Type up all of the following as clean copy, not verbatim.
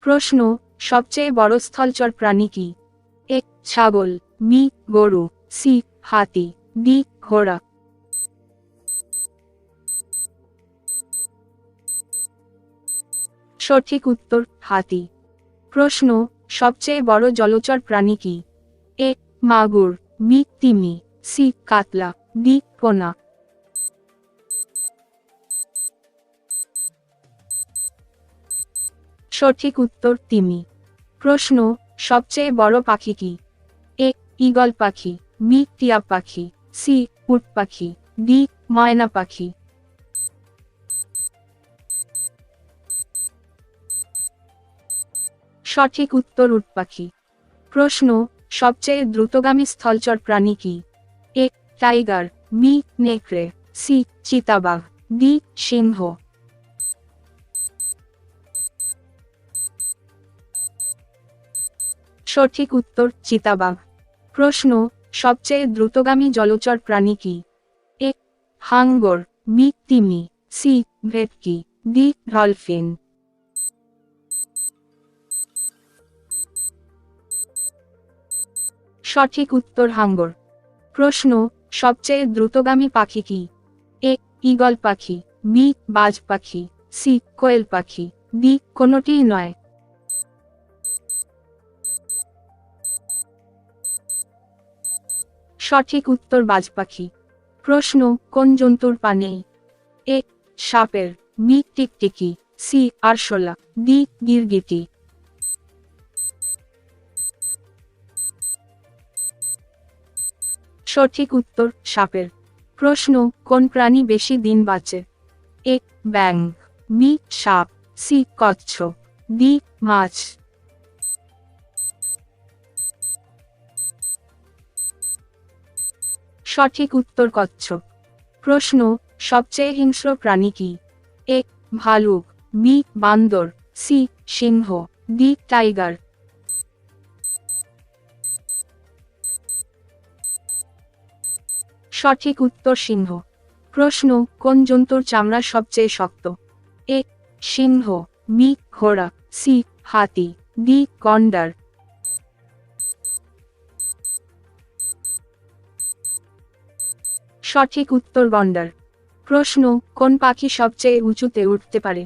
প্রশ্ন, সবচেয়ে বড় স্থলচর প্রাণী কি? এ ছাগল, বি গরু, সি হাতি, ডি ঘোড়া। সঠিক উত্তর হাতি। প্রশ্ন, সবচেয়ে বড় জলচর প্রাণী কি? এ মাগুর, বি তিমি, সি কাতলা, ডি পোনা। সঠিক উত্তর তিমি। প্রশ্ন, সবচেয়ে বড় পাখি কি? এ ঈগল পাখি, বি টিয়া পাখি, সি উট পাখি, ডি ময়না পাখি। সঠিক উত্তর উট পাখি। প্রশ্ন, সবচেয়ে দ্রুতগামী স্থলচর প্রাণী কি? এ টাইগার, বি নেকড়ে, সি চিতাবাঘ, ডি সিংহ। সঠিক উত্তর চিতাবাঘ। প্রশ্ন, সবচেয়ে দ্রুতগামী জলচর প্রাণী কি? এ হাঙ্গর, বি তিমি, সি ভেটকি, ডি ডলফিন। সঠিক উত্তর হাঙ্গর। প্রশ্ন, সবচেয়ে দ্রুতগামী পাখি কি? এ ঈগল পাখি, বি বাজ পাখি, সি কোয়েল পাখি, ডি কোনোটিই নয়। সঠিক উত্তর বাজ পাখি। প্রশ্ন, কোন জন্তুর পা নেই? এ সাপের, বি টিকটিকি, সি আরশোলা, ডি গিরগিটি। সঠিক উত্তর সাপের। প্রশ্ন, কোন প্রাণী বেশি দিন বাঁচে? এ ব্যাঙ, বি সাপ, সি কচ্ছপ, ডি মাছ। সঠিক উত্তর কচ্ছপ। প্রশ্ন, সবচেয়ে হিংস্র প্রাণী কি? এ ভালুক, বি বান্দর, সি সিংহ, ডি টাইগার। সঠিক উত্তর সিংহ। প্রশ্ন, কোন জন্তুর চামড়া সবচেয়ে শক্ত? এ সিংহ, বি ঘোড়া, সি হাতি, ডি গন্ডার। সঠিক উত্তর গন্ডার। প্রশ্ন, কোন পাখি সবচেয়ে উঁচুতে উঠতে পারে?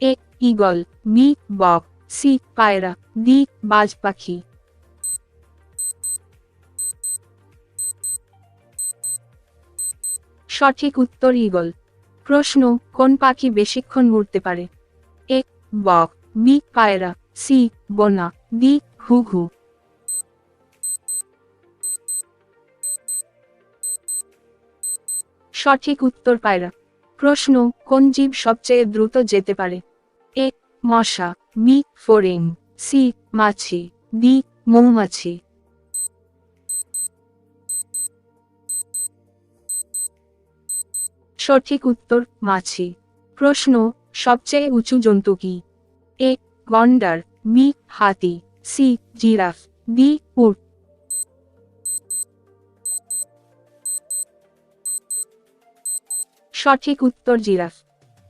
এ ঈগল, বি বক, সি পায়রা, ডি বাজ পাখি। সঠিক উত্তর ঈগল। প্রশ্ন, কোন পাখি বেশিক্ষণ উড়তে পারে? এ বক, বি পায়রা, সি বোনা, ডি ঘুঘু। সঠিক উত্তর পায়রা। প্রশ্ন, কোন জীব সবচেয়ে দ্রুত যেতে পারে? এ মশা, বি ফড়িং, সি মাছি, ডি মৌমাছি। সঠিক উত্তর মাছি। প্রশ্ন, সবচেয়ে উঁচু জন্তু কি? এ গন্ডার, বি হাতি, সি জিরাফ, ডি উট। সঠিক উত্তর জিরাফ।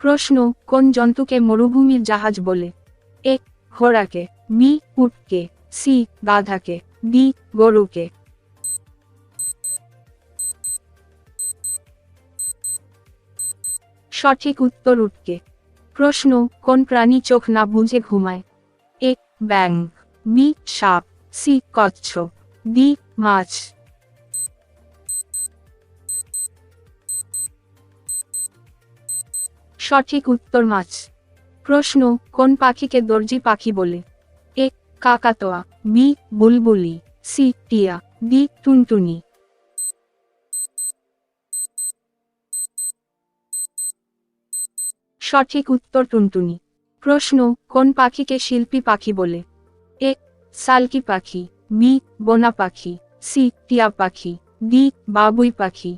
প্রশ্ন, কোন জন্তুকে মরুভূমির জাহাজ বলে? এ ঘোড়াকে, বি উটকে, সি গাধাকে, ডি গরুকে। সঠিক উত্তর উটকে। প্রশ্ন, কোন প্রাণী চোখ না বুজে ঘুমায়? এ ব্যাঙ, বি সাপ, সি কচ্ছপ, ডি মাছ। সঠিক উত্তর মাছ। প্রশ্ন, কোন পাখিকে দর্জি পাখি বলে? এ কাকাতোয়া, বি বুলবুলি, সি টিয়া, ডি টুনটুনি। সঠিক উত্তর টুনটুনি। প্রশ্ন, কোন পাখিকে শিল্পী পাখি বলে? এ সালকি পাখি, বি বোনা পাখি, সি টিয়া পাখি, ডি বাবুই পাখি।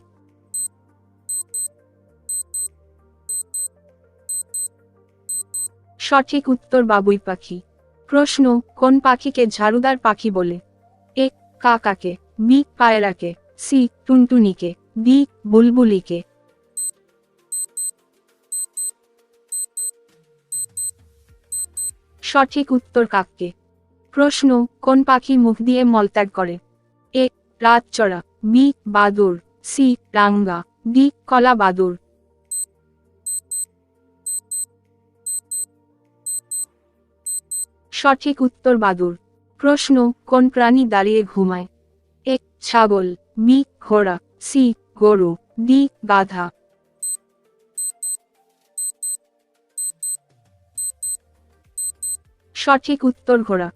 সঠিক উত্তর বাবুই পাখি। প্রশ্ন, কোন পাখিকে ঝাড়ুদার পাখি বলে? এ কাকাকে, বি পায়রাকে, সি টুনটুনিকে, ডি বুলবুলিকে। সঠিক উত্তর কাককে। প্রশ্ন, কোন পাখি মুখ দিয়ে মলত্যাগ করে? এ রাতচরা, বি বাদুড়, সি রাঙ্গা, ডি কলা বাদুড়। সঠিক উত্তর বাদুড়। প্রশ্ন, কোন প্রাণী দাঁড়িয়ে ঘুমায়? এ ছাগল, বি ঘোড়া, সি গরু, ডি গাধা। সঠিক উত্তর ঘোড়া।